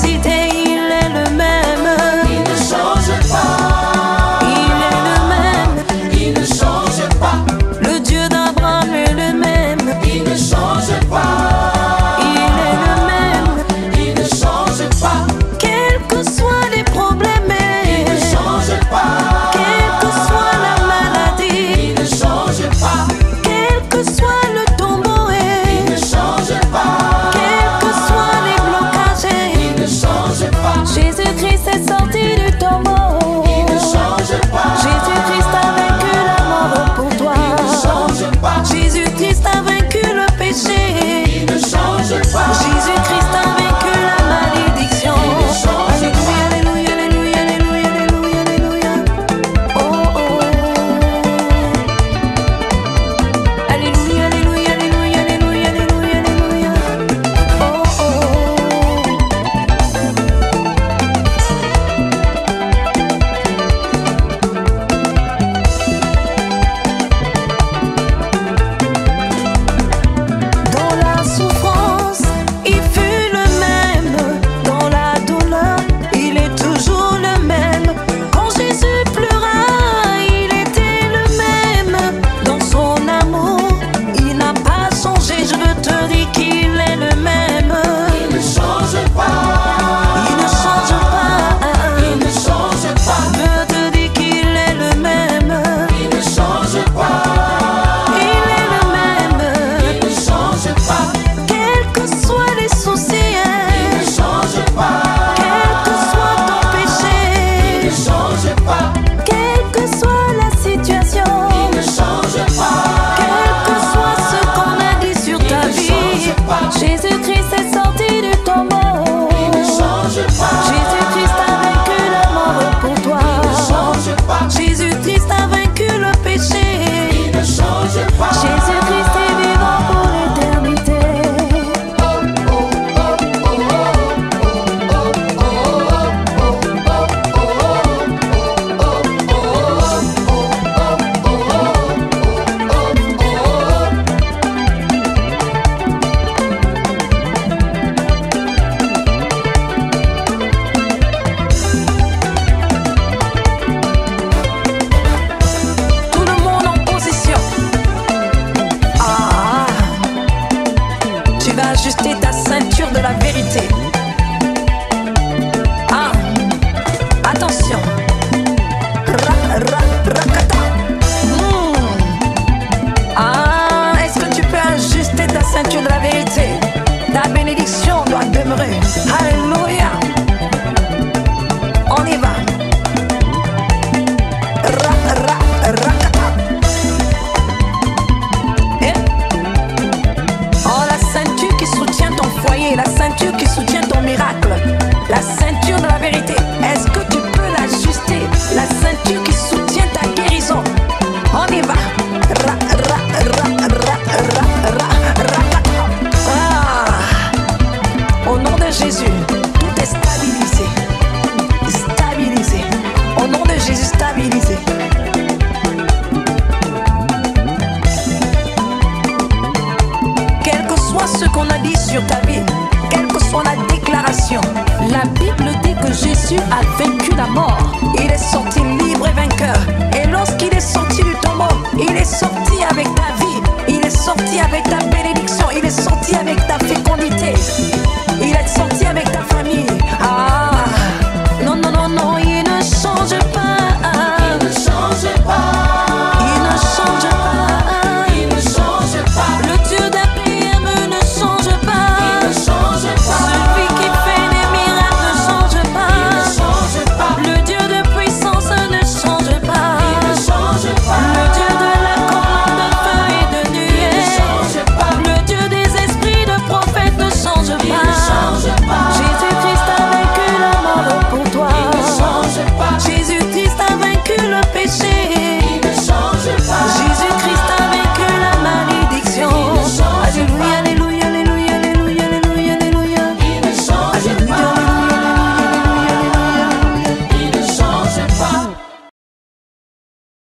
l'éternité, il est le même. Il ne change pas. Il est le même. Il ne change pas. Le Dieu d'Abraham est le même. Il ne change pas. Il est le même. Il ne change pas. Quels que soient les problèmes, Il ne change pas. quelle que soit la maladie, Il ne change pas. quel que soit le tombeau, Il ne change pas. quels que soient les blocages, Il ne change pas. Jésus-Christ est sorti du tombeau. Il ne change pas. Jésus-Christ a vaincu la mort pour toi. Il ne change pas. Jésus-Christ a vaincu le péché. Il ne change pas. Jésus-Christ a vaincu la malédiction. Alléluia, alléluia, alléluia, alléluia, alléluia. Oh, oh. Alléluia, alléluia, alléluia, alléluia, alléluia, alléluia. Oh, oh. Dans la souffrance, il fut le même. Dans la douleur, il est toujours le même. Quand Jésus pleura, il était le même. Dans son amour, il n'a pas changé. Je veux te dire qu'il est le même. Il ne change pas. Il ne change pas. Il ne change pas. Je veux te dire qu'il est le même. Il ne change pas. Il est le même. Il ne change pas. Quels que soient les soucis, Il ne change pas. quel que soit ton péché, Il ne change pas. quelle que soit la situation, Il ne change pas. quel que soit ce qu'on a dit sur ta ne vie, change pas. Jésus-Christ est sorti du tombeau. Il ne change pas. Jésus-Christ a vaincu la mort pour toi. Il ne change pas. Jésus-Christ a vaincu le péché. Il ne change pas. Jésus-Christ est vivant pour l'éternité. Tout le monde en position. Ah, tu vas ajuster ta ceinture de la vérité. Ah, attention. Rakata. Ah, est-ce que tu peux ajuster ta ceinture de la vérité? Ta bénédiction doit demeurer. Alléluia. On y va. Rakata. Eh? Oh, la ceinture qui soutient ton foyer, la ceinture qui soutient ton miracle, la ceinture de la vérité. Est-ce que tu peux l'ajuster? La ceinture qui soutient ta guérison. On y va. Ah. Au nom de Jésus, tout est stabilisé. Stabilisé. Au nom de Jésus, stabilisé. Quel que soit ce qu'on a dit sur ta vie, quelle que soit la déclaration, la Bible dit que Jésus a vaincu la mort. Il est sorti libre et